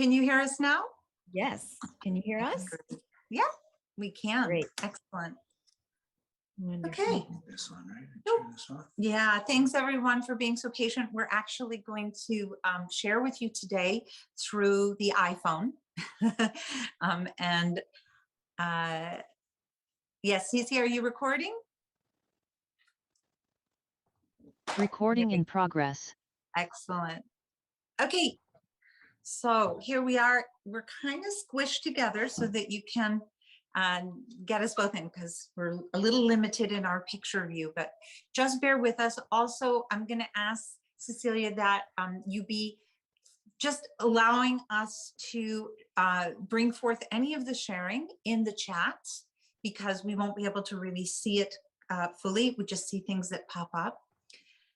Can you hear us now? Yes. Can you hear us? Yeah, we can. Great. Excellent. Wonderful. Okay. This one, right? Nope. Turn this off. Yeah, thanks everyone for being so patient. We're actually going to share with you today through the iPhone. And yes, Cece, are you recording? Recording in progress. Excellent. Okay, so here we are. We're kind of squished together so that you can get us both in, because we're a little limited in our picture view, but just bear with us. Also, I'm going to ask Cecilia that you be just allowing us to bring forth any of the sharing in the chat, because we won't be able to really see it fully. We just see things that pop up.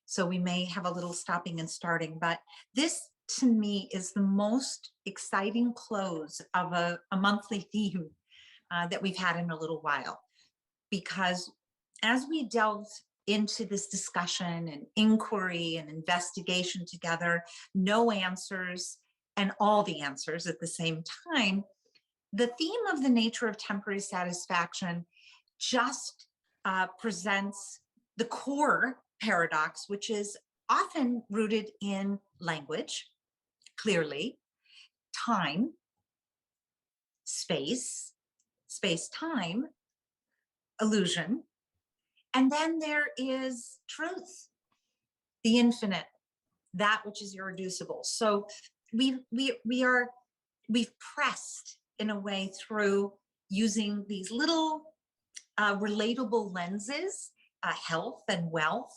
So we may have a little stopping and starting, but this to me is the most exciting close of a monthly theme that we've had in a little while. Because as we delved into this discussion and inquiry and investigation together, no answers and all the answers at the same time, the theme of the nature of temporary satisfaction just presents the core paradox, which is often rooted in language, clearly, time, space, space-time, illusion, and then there is truth, the infinite, that which is irreducible. So we've pressed in a way through using these little relatable lenses, health and wealth,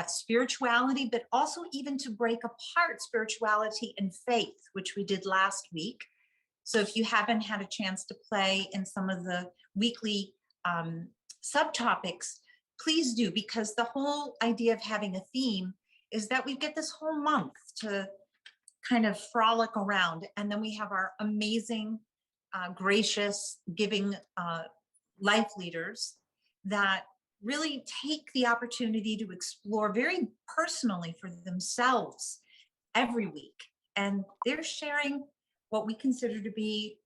spirituality, but also even to break apart spirituality and faith, which we did last week. So if you haven't had a chance to play in some of the weekly subtopics, please do, because the whole idea of having a theme is that we get this whole month to kind of frolic around. And then we have our amazing, gracious, giving life leaders that really take the opportunity to explore very personally for themselves every week. And they're sharing what we consider to be,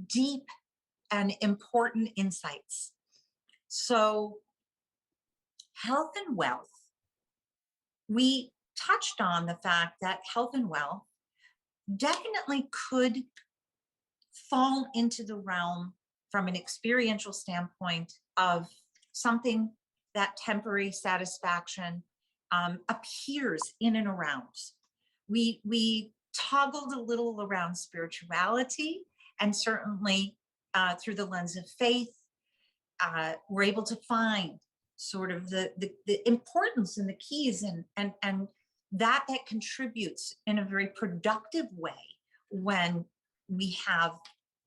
deep and important insights. So health and wealth, we touched on the fact that health and wealth definitely could fall into the realm from an experiential standpoint of something that temporary satisfaction appears in and around. We toggled a little around spirituality, and certainly through the lens of faith, we're able to find sort of the importance and the keys and that contributes in a very productive way when we have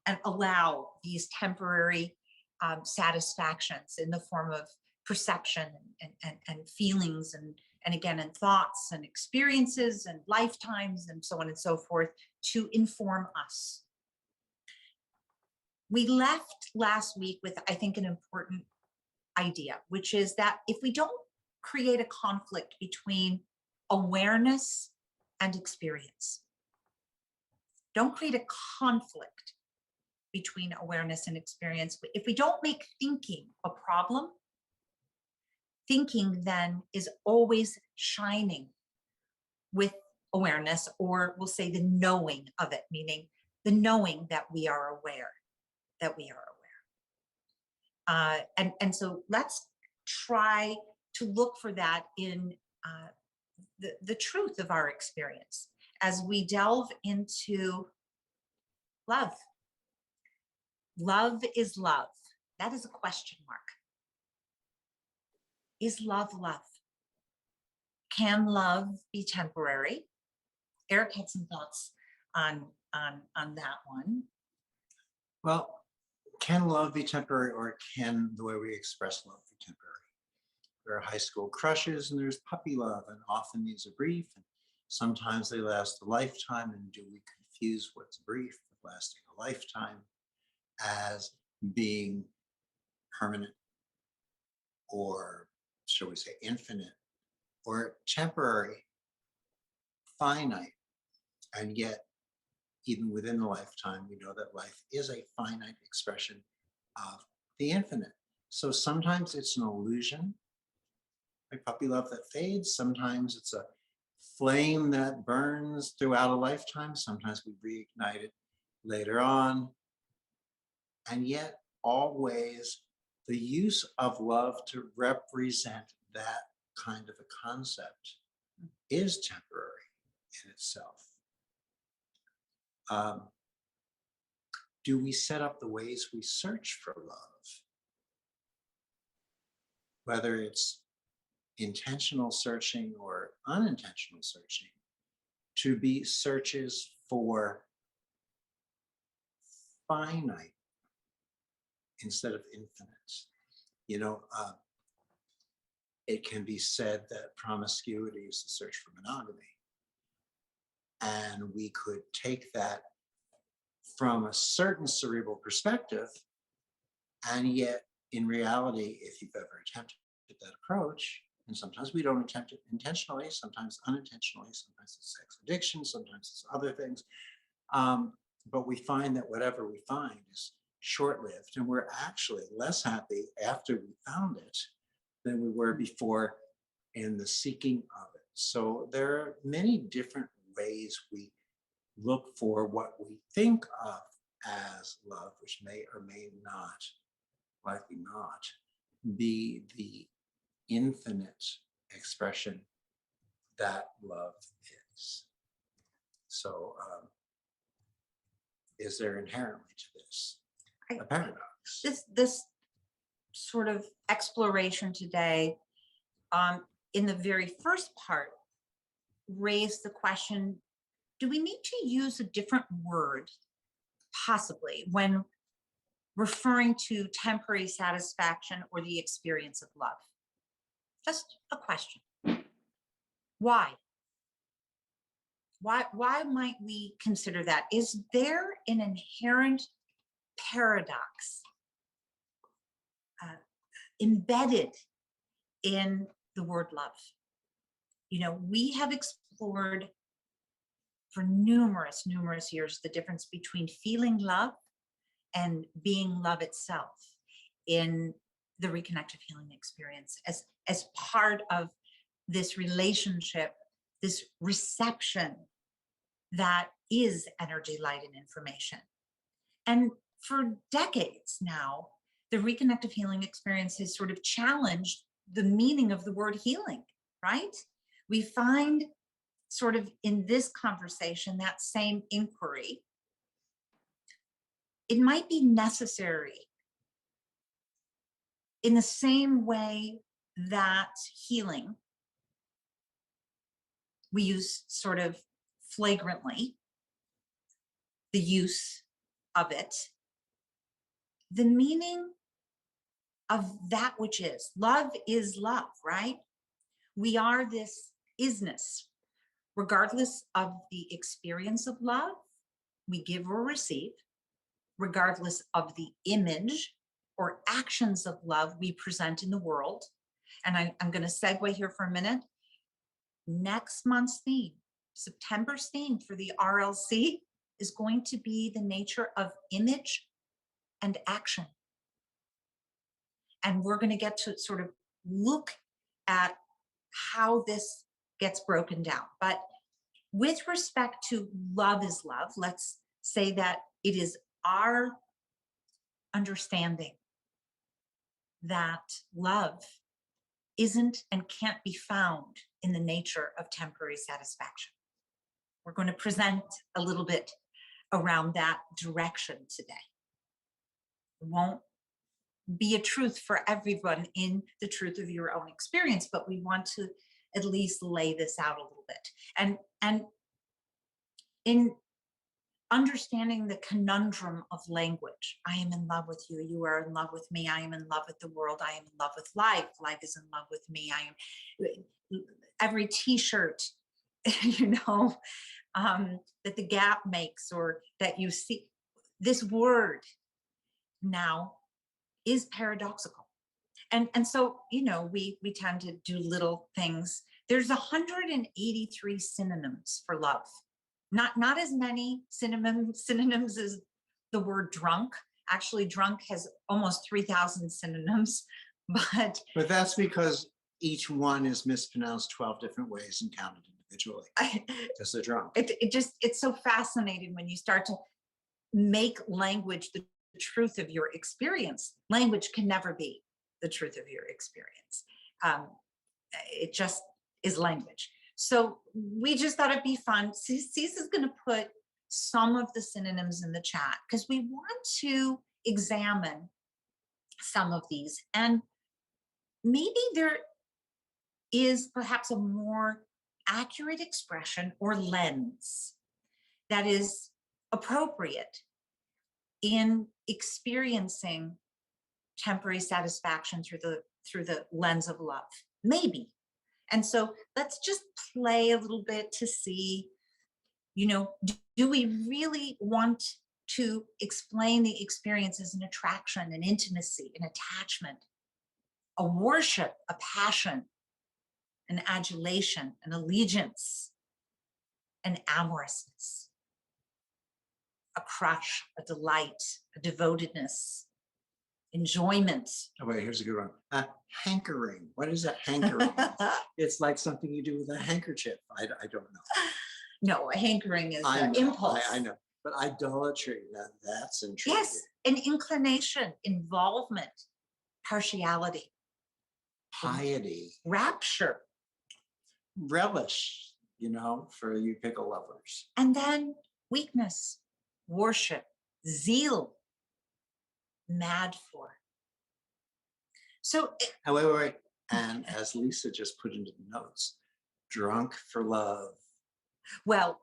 and allow these temporary satisfactions in the form of perception and feelings and again, and thoughts and experiences and lifetimes and so on and so forth to inform us. We left last week with, I think, an important idea, which is that if we don't create a conflict between awareness and experience, don't create a conflict between awareness and experience. If we don't make thinking a problem, thinking then is always shining with awareness, or we'll say the knowing of it, meaning the knowing that we are aware, that we are aware. And so let's try to look for that in the truth of our experience as we delve into love. Love is love. That is a question mark. Is love love? Can love be temporary? Eric had some thoughts on that one. Well, can love be temporary, or can the way we express love be temporary? There are high school crushes and there's puppy love, and often these are brief and sometimes they last a lifetime. And do we confuse what's brief with lasting a lifetime as being permanent, or shall we say infinite, or temporary, finite, and yet even within the lifetime, we know that life is a finite expression of the infinite. So sometimes it's an illusion, a puppy love that fades. Sometimes it's a flame that burns throughout a lifetime. Sometimes we reignite it later on. And yet, always, the use of love to represent that kind of a concept is temporary in itself. Do we set up the ways we search for love? Whether it's intentional searching or unintentional searching, to be searches for finite instead of infinite. You know, it can be said that promiscuity is the search for monogamy. And we could take that from a certain cerebral perspective, and yet in reality, if you've ever attempted that approach, and sometimes we don't attempt it intentionally, sometimes unintentionally, sometimes it's sex addiction, sometimes it's other things. But we find that whatever we find is short-lived, and we're actually less happy after we found it than we were before in the seeking of it. So there are many different ways we look for what we think of as love, which may or may not, likely not, be the infinite expression that love is. So is there inherently to this a paradox? This sort of exploration today, in the very first part, raised the question, do we need to use a different word, possibly, when referring to temporary satisfaction or the experience of love? Just a question. Why? Why might we consider that? Is there an inherent paradox embedded in the word love? You know, we have explored for numerous years the difference between feeling love and being love itself in the reconnective healing experience as part of this relationship, this reception that is energy, light, and information. And for decades now, the reconnective healing experience has sort of challenged the meaning of the word healing, right? We find sort of in this conversation, that same inquiry, it might be necessary in the same way that healing, we use sort of flagrantly the use of it, the meaning of that which is. Love is love, right? We are this isness, regardless of the experience of love we give or receive, regardless of the image or actions of love we present in the world. And I'm going to segue here for a minute. Next month's theme, September's theme for the RLC, is going to be the nature of image and action. And we're going to get to sort of look at how this gets broken down. But with respect to love is love, let's say that it is our understanding that love isn't and can't be found in the nature of temporary satisfaction. We're going to present a little bit around that direction today. It won't be a truth for everyone in the truth of your own experience, but we want to at least lay this out a little bit. And in understanding the conundrum of language, I am in love with you, you are in love with me, I am in love with the world, I am in love with life, life is in love with me, I am, every t-shirt, you know, that the Gap makes or that you see, this word now is paradoxical. And so, you know, we tend to do little things. There's 183 synonyms for love. not as many synonyms as the word drunk. Actually, drunk has almost 3,000 synonyms, but But that's because each one is mispronounced 12 different ways and counted individually because they're drunk. it's so fascinating when you start to make language the truth of your experience. Language can never be the truth of your experience. It just is language. So we just thought it'd be fun. Cece's going to put some of the synonyms in the chat because we want to examine some of these. And maybe there is perhaps a more accurate expression or lens that is appropriate in experiencing temporary satisfaction through the lens of love. Maybe. And so let's just play a little bit to see, do we really want to explain the experience as an attraction, an intimacy, an attachment, a worship, a passion, an adulation, an allegiance, an amorousness, a crush, a delight, a devotedness, enjoyment. Oh, wait, here's a good one. A hankering. What is a hankering? It's like something you do with a handkerchief. I don't know. No, a hankering is I an know, impulse. I know. But idolatry, that's intriguing. Yes, an inclination, involvement, partiality, Piety, rapture, relish, for you pickle lovers. and then weakness, worship, zeal, mad for. So Oh, wait. And as Lisa just put into the notes, drunk for love. well,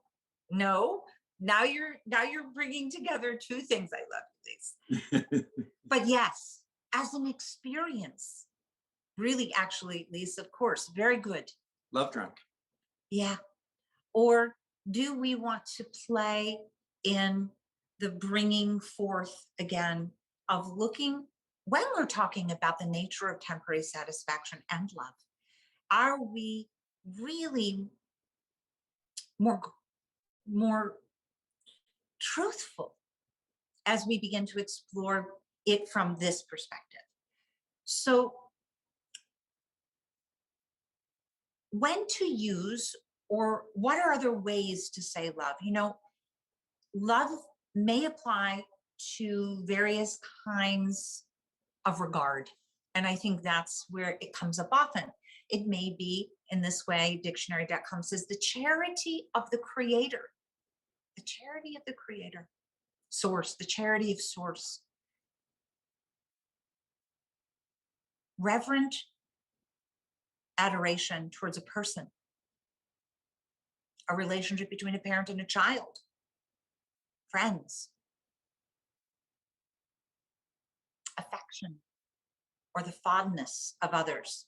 no, now you're bringing together two things I love, Lisa. But yes, as an experience, really, actually, Lisa, of course, very good. Love drunk. Yeah. Or do we want to play in the bringing forth again of looking, when we're talking about the nature of temporary satisfaction and love, are we really more truthful as we begin to explore it from this perspective? So when to use, or what are other ways to say love? Love may apply to various kinds of regard. And I think that's where it comes up often. It may be in this way, dictionary.com says, the charity of the creator, the charity of the creator, source, the charity of source. Reverent adoration towards a person, a relationship between a parent and a child, friends, affection, or the fondness of others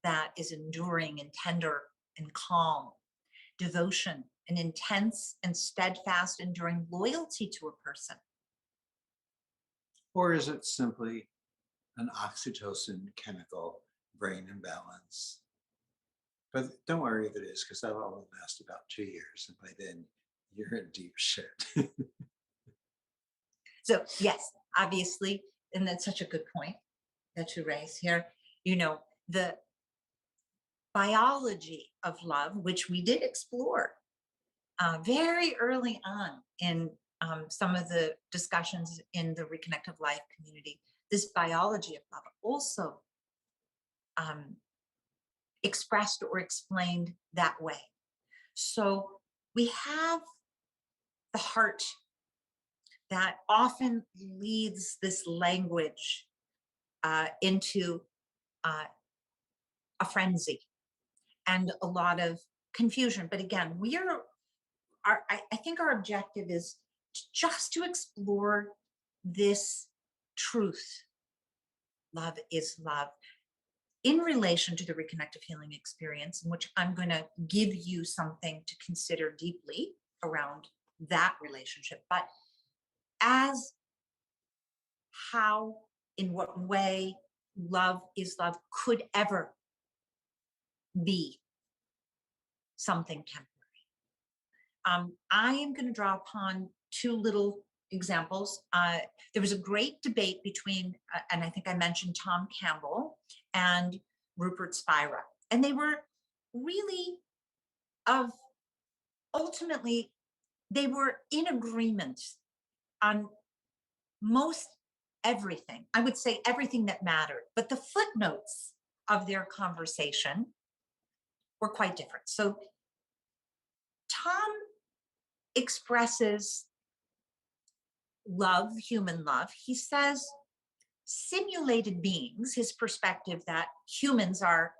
that is enduring and tender and calm, devotion, an intense and steadfast, enduring loyalty to a person. Or is it simply an oxytocin chemical brain imbalance? But don't worry if it is, because that'll only last about 2 years. And by then, you're in deep shit. So yes, obviously, and that's such a good point that you raise here, the biology of love, which we did explore very early on in some of the discussions in the Reconnective Life community, this biology of love also expressed or explained that way. So we have the heart that often leads this language into a frenzy and a lot of confusion. But again, I think our objective is just to explore this truth. Love is love in relation to the reconnective healing experience, in which I'm going to give you something to consider deeply around that relationship, but as how, in what way love is love could ever be something temporary. I am going to draw upon two little examples. There was a great debate between, and I think I mentioned Tom Campbell and Rupert Spira, and they were really ultimately, they were in agreement on most everything. I would say everything that mattered, but the footnotes of their conversation were quite different. So Tom expresses love, human love. He says simulated beings, his perspective that humans are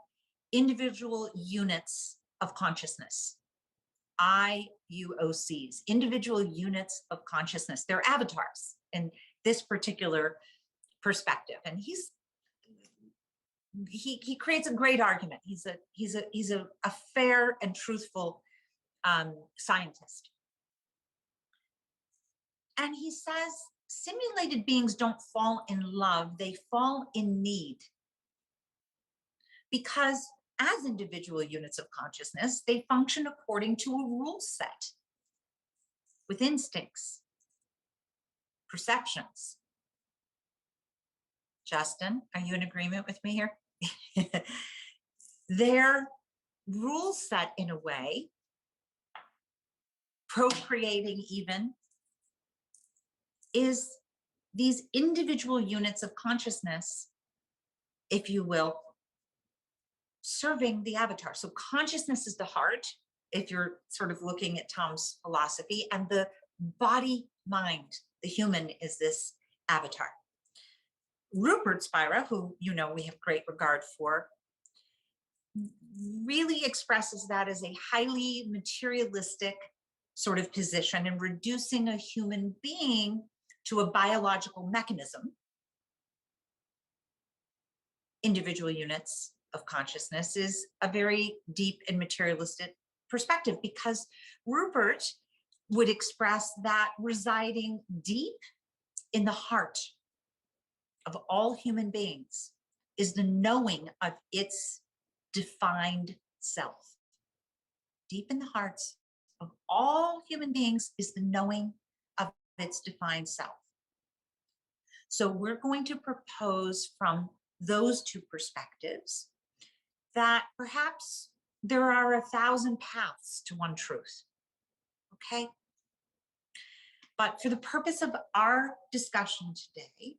individual units of consciousness, IUOCs, individual units of consciousness. They're avatars in this particular perspective. And he creates a great argument. He's a fair and truthful scientist. And he says simulated beings don't fall in love, they fall in need. Because as individual units of consciousness, they function according to a rule set with instincts, perceptions. Justin, are you in agreement with me here? Their rule set, in a way, procreating even, is these individual units of consciousness, if you will, serving the avatar. So consciousness is the heart, if you're sort of looking at Tom's philosophy, and the body, mind, the human is this avatar. Rupert Spira, who we have great regard for, really expresses that as a highly materialistic sort of position and reducing a human being to a biological mechanism. Individual units of consciousness is a very deep and materialistic perspective, because Rupert would express that residing deep in the heart of all human beings is the knowing of its defined self. Deep in the hearts of all human beings is the knowing of its defined self. So we're going to propose from those two perspectives that perhaps there are 1,000 paths to one truth. Okay? But for the purpose of our discussion today,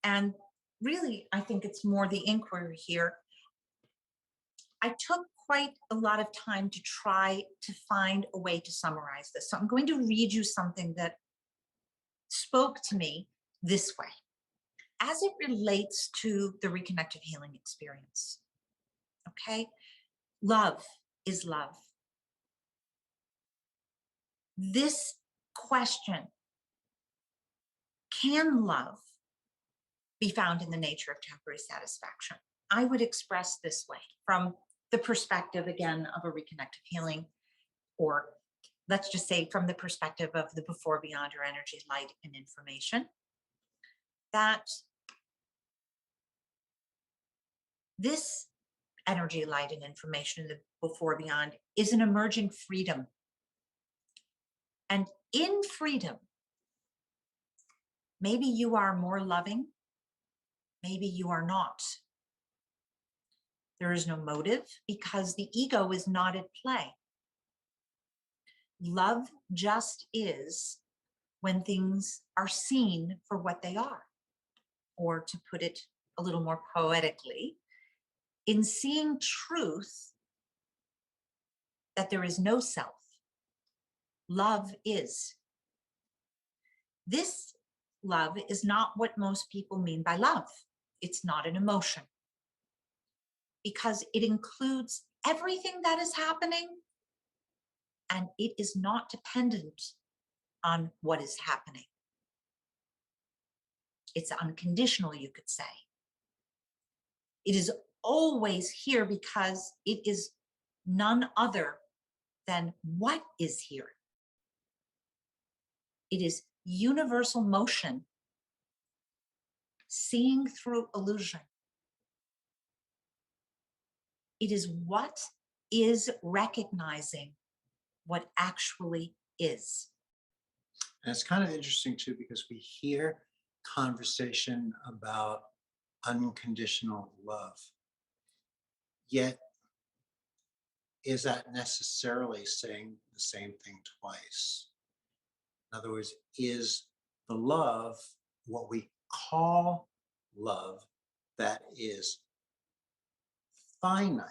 and really, I think it's more the inquiry here, I took quite a lot of time to try to find a way to summarize this. So I'm going to read you something that spoke to me this way, as it relates to the reconnective healing experience. Okay? Love is love. This question, can love be found in the nature of temporary satisfaction? I would express this way from the perspective, again, of a reconnective healing, or let's just say from the perspective of the before, beyond, or energy, light, and information, that this energy, light, and information, the before, beyond, is an emerging freedom. And in freedom, maybe you are more loving, maybe you are not. There is no motive because the ego is not at play. Love just is when things are seen for what they are. Or to put it a little more poetically, in seeing truth that there is no self, love is. This love is not what most people mean by love. It's not an emotion, because it includes everything that is happening, and it is not dependent on what is happening. It's unconditional, you could say. It is always here because it is none other than what is here. It is universal motion, seeing through illusion. It is what is recognizing what actually is. And it's kind of interesting too, because we hear conversation about unconditional love. Yet, is that necessarily saying the same thing twice? In other words, is the love what we call love that is finite,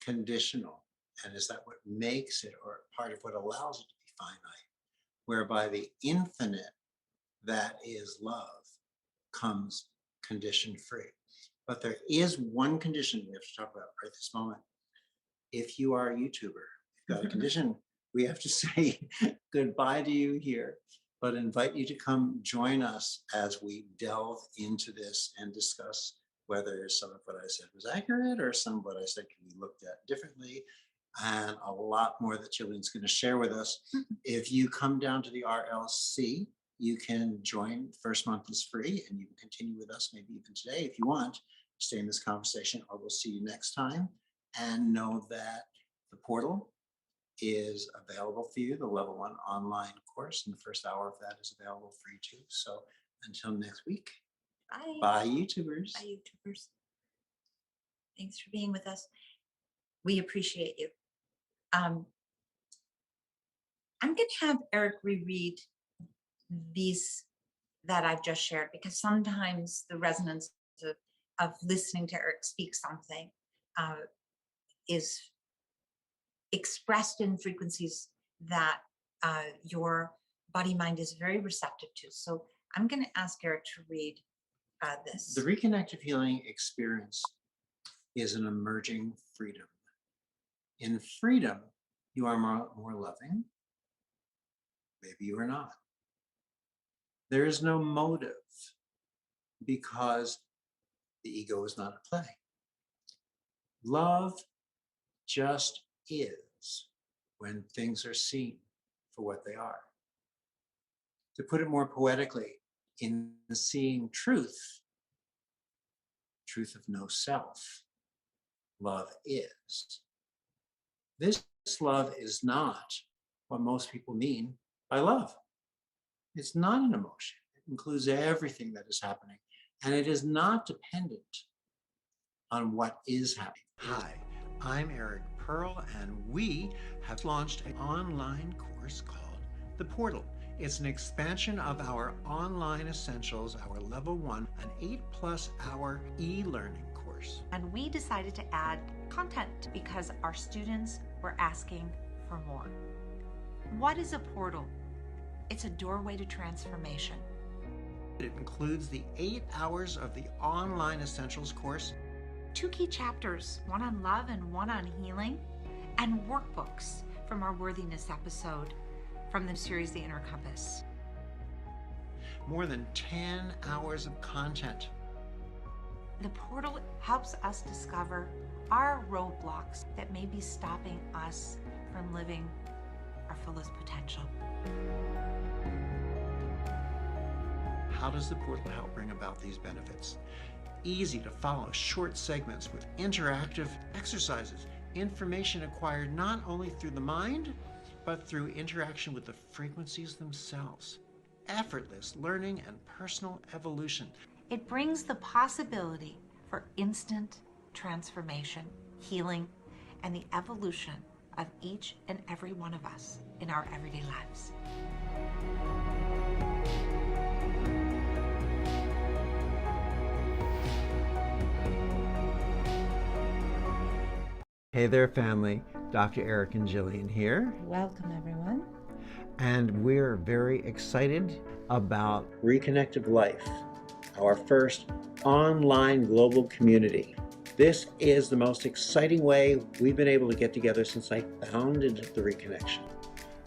conditional? And is that what makes it, or part of what allows it to be finite? Whereby the infinite that is love comes condition free. But there is one condition we have to talk about right this moment. If you are a YouTuber, you've got a condition, we have to say goodbye to you here, but invite you to come join us as we delve into this and discuss whether some of what I said was accurate or some of what I said can be looked at differently, and a lot more that Jillian's going to share with us. If you come down to the RLC, you can join. First month is free, and you can continue with us maybe even today if you want, stay in this conversation, or we'll see you next time. And know that the portal is available for you, the level 1 online course, and the first hour of that is available free too. So until next week, Bye. bye YouTubers. Bye, YouTubers. Thanks for being with us. We appreciate you. I'm going to have Eric reread these that I've just shared, because sometimes the resonance of listening to Eric speak something is expressed in frequencies that your body mind is very receptive to. So I'm going to ask Eric to read this. The reconnective healing experience is an emerging freedom. In freedom, you are more loving. Maybe you are not. There is no motive because the ego is not at play. Love just is when things are seen for what they are. To put it more poetically, in seeing truth, truth of no self, love is. This love is not what most people mean by love. It's not an emotion. It includes everything that is happening, and it is not dependent on what is happening. Hi, I'm Eric Pearl, and we have launched an online course called The Portal. It's an expansion of our online essentials, our level 1, an 8+ hour e-learning course. And we decided to add content because our students were asking for more. What is a portal? It's a doorway to transformation. It includes the 8 hours of the online essentials course, 2 key chapters, one on love and one on healing, and workbooks from our worthiness episode from the series The Inner Compass. more than 10 hours of content. The portal helps us discover our roadblocks that may be stopping us from living our fullest potential. How does the portal help bring about these benefits? Easy to follow short segments with interactive exercises, information acquired not only through the mind, but through interaction with the frequencies themselves. Effortless learning and personal evolution. It brings the possibility for instant transformation, healing, and the evolution of each and every one of us in our everyday lives. Hey there, family. Dr. Eric and Jillian here. Welcome, everyone. And we're very excited about Reconnective Life, our first online global community. This is the most exciting way we've been able to get together since I founded the Reconnection.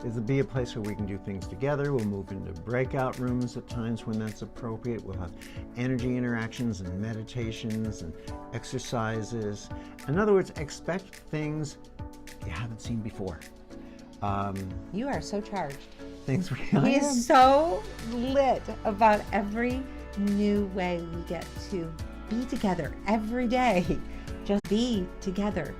It'll be a place where we can do things together. We'll move into breakout rooms at times when that's appropriate. We'll have energy interactions and meditations and exercises. In other words, expect things you haven't seen before. You are so charged. Thanks for He is so lit about every new way we get to be together every day. Just be together.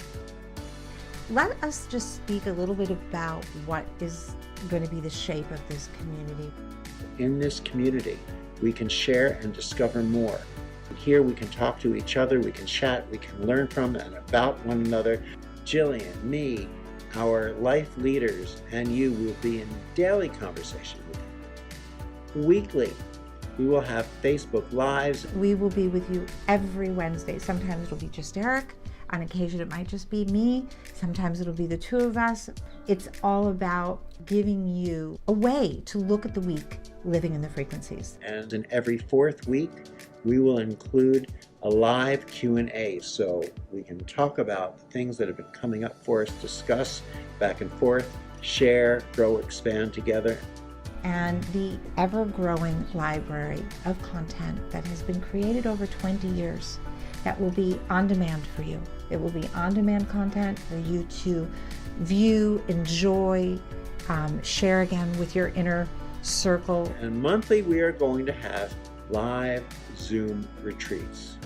let us just speak a little bit about what is going to be the shape of this community. In this community, we can share and discover more. Here we can talk to each other, we can chat, we can learn from and about one another. Jillian, me, our life leaders, and you will be in daily conversation with you. Weekly, we will have Facebook Lives. We will be with you every Wednesday. Sometimes it'll be just Eric. On occasion, it might just be me. Sometimes it'll be the two of us. It's all about giving you a way to look at the week living in the frequencies. And in every fourth week, we will include a live Q&A, so we can talk about the things that have been coming up for us, discuss back and forth, share, grow, expand together. And the ever-growing library of content that has been created over 20 years that will be on demand for you. It will be on-demand content for you to view, enjoy, share again with your inner circle. And monthly, we are going to have live Zoom retreats.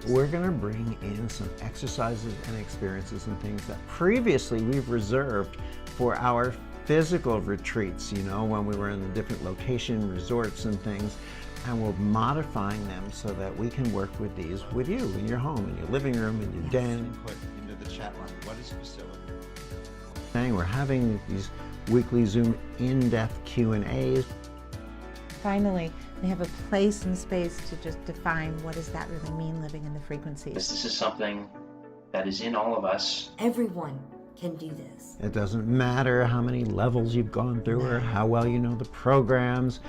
We're going to bring in some exercises and experiences and things that previously we've reserved for our physical retreats, you know, when we were in the different location, resorts and things, and we're modifying them so that we can work with these with you in your home, in your living room, in your den. Put into the chat line, what is facility? We're having these weekly Zoom in-depth Q&As. Finally, they have a place and space to just define what does that really mean living in the frequencies. This is something that is in all of us. Everyone can do this. It doesn't matter how many levels you've gone through or how well you know the programs.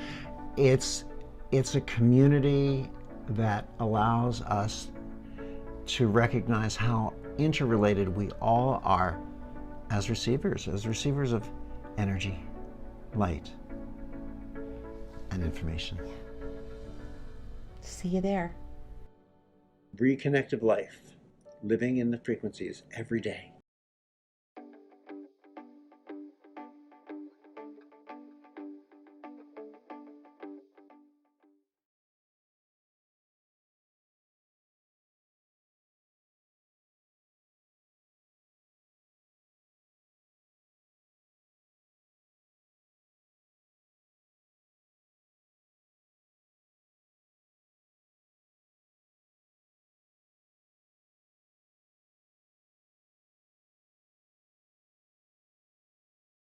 It's a community that allows us to recognize how interrelated we all are as receivers of energy, light, and information. See you there. Reconnective Life, living in the frequencies every day.